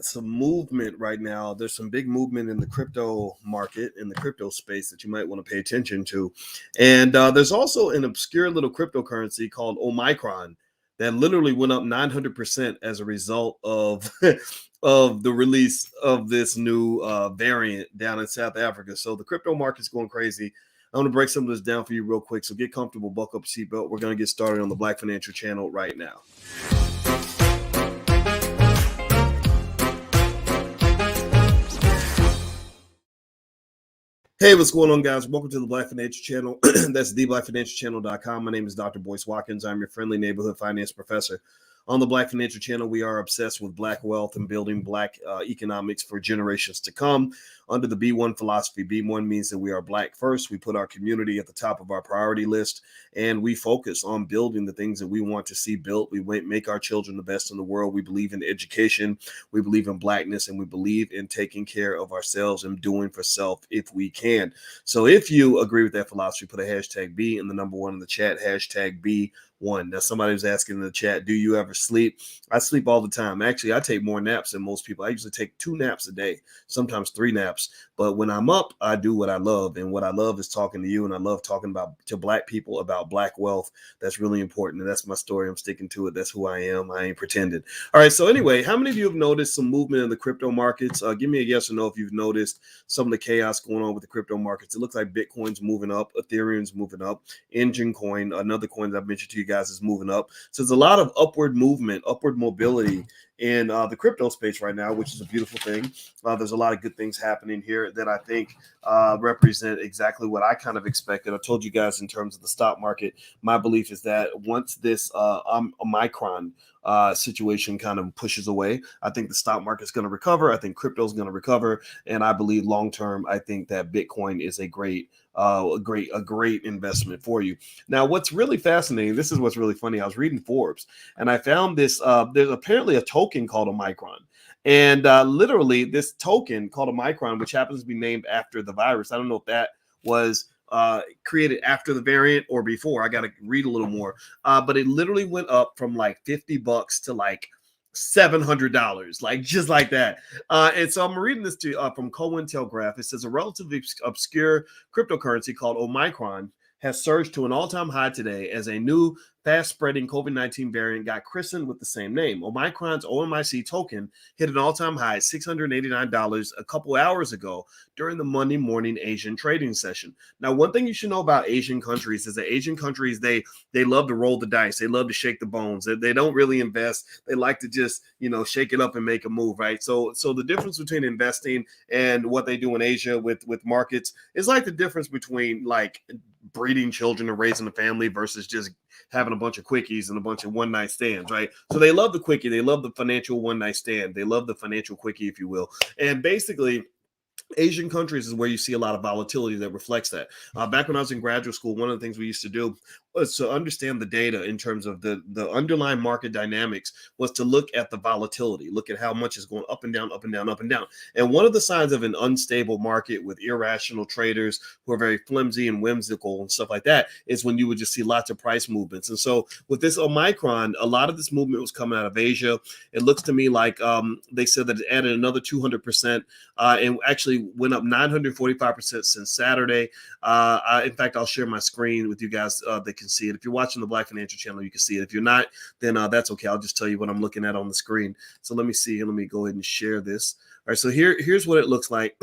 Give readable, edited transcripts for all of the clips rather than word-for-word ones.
Some movement right now. There's some big movement in the crypto market, in the crypto space that you might want to pay attention to. And there's also an obscure little cryptocurrency called Omicron that literally went up 900% as a result of of the release of this new variant down in South Africa. So the crypto market's going crazy. I'm going to break some of this down for you real quick. So get comfortable, buckle up your seatbelt. We're going to get started on the Black Financial Channel right now. Hey, what's going on, guys? Welcome to the Black Financial Channel. That's theblackfinancialchannel.com. My name is Dr. Boyce Watkins. I'm your friendly neighborhood finance professor. On the Black Financial Channel, we are obsessed with Black wealth and building Black economics for generations to come. Under the B1 philosophy, B1 means that we are Black first. We put our community at the top of our priority list, and we focus on building the things that we want to see built. We make our children the best in the world. We believe in education. We believe in Blackness, and we believe in taking care of ourselves and doing for self if we can. So if you agree with that philosophy, put a hashtag B and the number one in the chat, hashtag B1. Now, somebody was asking in the chat, do you ever sleep? I sleep all the time. Actually, I take more naps than most people. I usually take 2 naps a day, sometimes 3 naps. But when I'm up, I do what I love. And what I love is talking to you. And I love talking to Black people about Black wealth. That's really important. And that's my story. I'm sticking to it. That's who I am. I ain't pretending. All right. So anyway, how many of you have noticed some movement in the crypto markets? Give me a yes or no if you've noticed some of the chaos going on with the crypto markets. It looks like Bitcoin's moving up. Ethereum's moving up. Engine coin, another coin that I've mentioned to you guys, is moving up. So there's a lot of upward movement, upward mobility in the crypto space right now, which is a beautiful thing. There's a lot of good things happening here that I think represent exactly what I kind of expected. I told you guys in terms of the stock market, my belief is that once this Omicron situation kind of pushes away, I think the stock market is going to recover. I think crypto is going to recover. And I believe long term, I think that Bitcoin is a great investment for you. Now, what's really fascinating, this is what's really funny. I was reading Forbes and I found this, there's apparently a token called Omicron. And literally this token called Omicron, which happens to be named after the virus. I don't know if that was created after the variant or before. I got to read a little more. But it literally went up from like $50 to like $700, like just like that. And so I'm reading this to from CoinTelegraph. It says a relatively obscure cryptocurrency called Omicron has surged to an all-time high today as a new fast-spreading COVID-19 variant got christened with the same name. Omicron's OMIC token hit an all-time high at $689 a couple hours ago during the Monday morning Asian trading session. Now, one thing you should know about Asian countries is that Asian countries, they love to roll the dice. They love to shake the bones. They don't really invest. They like to just, shake it up and make a move, right? So the difference between investing and what they do in Asia with markets is like the difference between like breeding children and raising a family versus just having a bunch of quickies and a bunch of one-night stands, right? So they love the quickie. They love the financial one-night stand. They love the financial quickie, if you will. And basically, Asian countries is where you see a lot of volatility that reflects that. Back when I was in graduate school, one of the things we used to do was to understand the data in terms of the underlying market dynamics, was to look at the volatility, look at how much is going up and down, up and down, up and down. And one of the signs of an unstable market with irrational traders who are very flimsy and whimsical and stuff like that is when you would just see lots of price movements. And so with this Omicron, a lot of this movement was coming out of Asia. It looks to me like they said that it added another 200% and actually went up 945% since Saturday. In fact, I'll share my screen with you guys that can see it. If you're watching the Black Financial Channel, you can see it. If you're not, then that's okay. I'll just tell you what I'm looking at on the screen. So let me see. Let me go ahead and share this. All right. So here's what it looks like.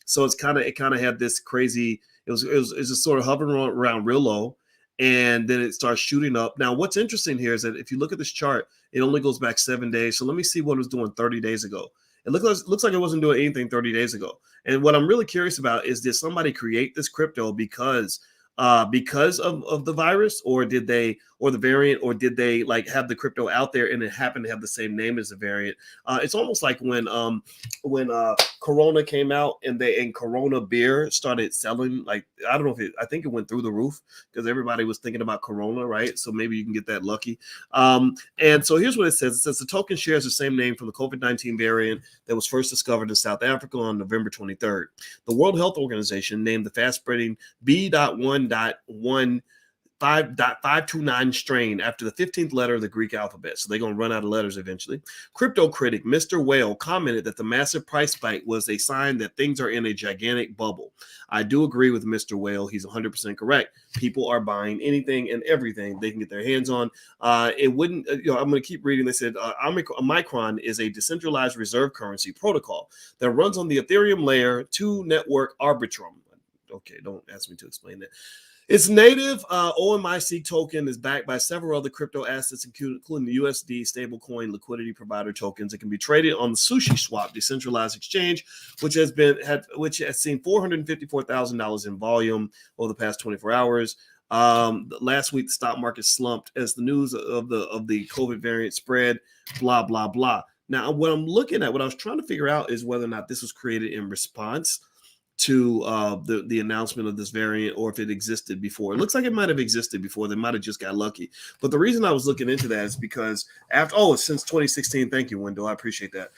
So it kind of had this crazy. It was just sort of hovering around real low, and then it starts shooting up. Now, what's interesting here is that if you look at this chart, it only goes back 7 days. So let me see what it was doing 30 days ago. It looks like it wasn't doing anything 30 days ago. And what I'm really curious about is, did somebody create this crypto because of the virus, or did they, or the variant, or did they like have the crypto out there and it happened to have the same name as the variant? It's almost like when Corona came out and Corona beer started selling. Like, I don't know I think it went through the roof because everybody was thinking about Corona, right? So maybe you can get that lucky. And so here's what it says. It says the token shares the same name from the COVID-19 variant that was first discovered in South Africa on November 23rd. The World Health Organization named the fast-spreading B.1.1 5.529 strain after the 15th letter of the Greek alphabet. So they're going to run out of letters eventually. Crypto critic Mr. Whale commented that the massive price spike was a sign that things are in a gigantic bubble. I do agree with Mr. Whale. He's 100% correct. People are buying anything and everything they can get their hands on. It wouldn't, I'm going to keep reading. They said Omicron is a decentralized reserve currency protocol that runs on the Ethereum layer 2 network Arbitrum. Okay, don't ask me to explain that. Its native OMIC token is backed by several other crypto assets, including the USD stablecoin liquidity provider tokens. It can be traded on the Sushi Swap decentralized exchange, which has seen $454,000 in volume over the past 24 hours. Last week, the stock market slumped as the news of the COVID variant spread. Blah blah blah. Now, what I was trying to figure out is whether or not this was created in response to the announcement of this variant, or if it existed before. It looks like it might have existed before. They might have just got lucky. But the reason I was looking into that is because since 2016. Thank you, Wendell. I appreciate that.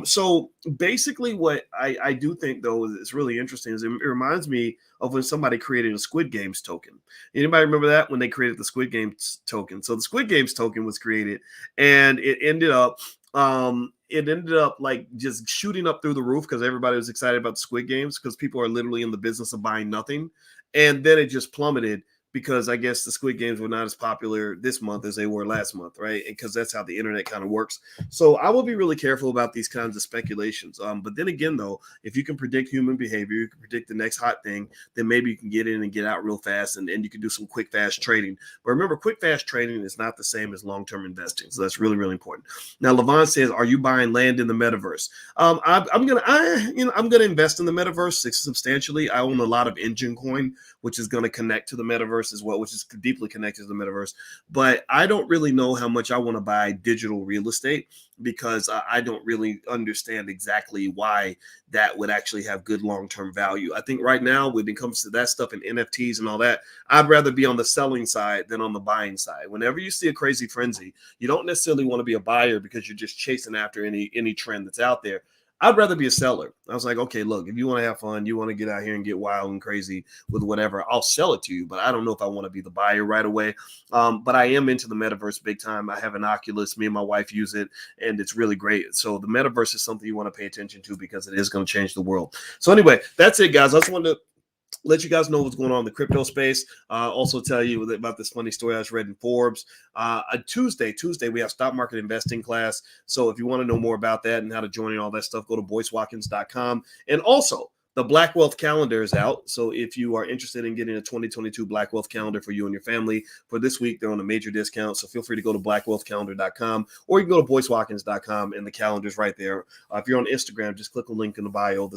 So basically what I do think, though, is really interesting is it reminds me of when somebody created a Squid Games token. Anybody remember that, when they created the Squid Games token? So the Squid Games token was created, and it ended up like just shooting up through the roof because everybody was excited about the Squid Games, because people are literally in the business of buying nothing. And then it just plummeted because I guess the Squid Games were not as popular this month as they were last month, right? Because that's how the internet kind of works. So I will be really careful about these kinds of speculations. But then again, though, if you can predict human behavior, you can predict the next hot thing, then maybe you can get in and get out real fast, and you can do some quick, fast trading. But remember, quick, fast trading is not the same as long-term investing. So that's really, really important. Now, Levon says, are you buying land in the metaverse? I'm gonna invest in the metaverse substantially. I own a lot of Engine Coin, which is going to connect to the metaverse as well, which is deeply connected to the metaverse. But I don't really know how much I want to buy digital real estate, because I don't really understand exactly why that would actually have good long-term value. I think right now, when it comes to that stuff and NFTs and all that, I'd rather be on the selling side than on the buying side. Whenever you see a crazy frenzy, you don't necessarily want to be a buyer because you're just chasing after any trend that's out there. I'd rather be a seller. I was like, okay, look, if you want to have fun, you want to get out here and get wild and crazy with whatever, I'll sell it to you. But I don't know if I want to be the buyer right away. But I am into the metaverse big time. I have an Oculus. Me and my wife use it, and it's really great. So the metaverse is something you want to pay attention to, because it is going to change the world. So anyway, that's it, guys. I just wanted to let you guys know what's going on in the crypto space. Also tell you about this funny story I just read in Forbes. Tuesday, we have stock market investing class. So if you want to know more about that and how to join and all that stuff, go to boycewatkins.com. And also, the Black Wealth Calendar is out. So if you are interested in getting a 2022 Black Wealth Calendar for you and your family for this week, they're on a major discount. So feel free to go to blackwealthcalendar.com, or you can go to boycewatkins.com, and the calendar's right there. If you're on Instagram, just click a link in the bio.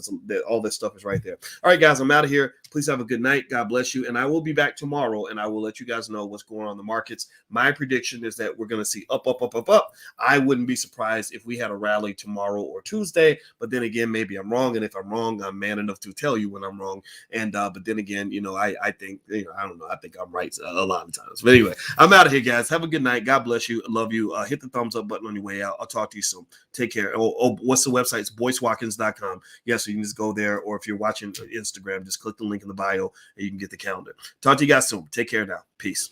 All this stuff is right there. All right, guys, I'm out of here. Please have a good night. God bless you. And I will be back tomorrow, and I will let you guys know what's going on in the markets. My prediction is that we're going to see up, up, up, up, up. I wouldn't be surprised if we had a rally tomorrow or Tuesday. But then again, maybe I'm wrong. And if I'm wrong, I'm man enough to tell you when I'm wrong. And but then again, I think, I don't know, I think I'm right a lot of times. But anyway, I'm out of here, guys. Have a good night. God bless you. I love you. Hit the thumbs up button on your way out. I'll talk to you soon. Take care. What's the website? It's boycewatkins.com. Yeah, so you can just go there, or if you're watching Instagram, just click the link in the bio and you can get the calendar. Talk to you guys soon. Take care now. Peace.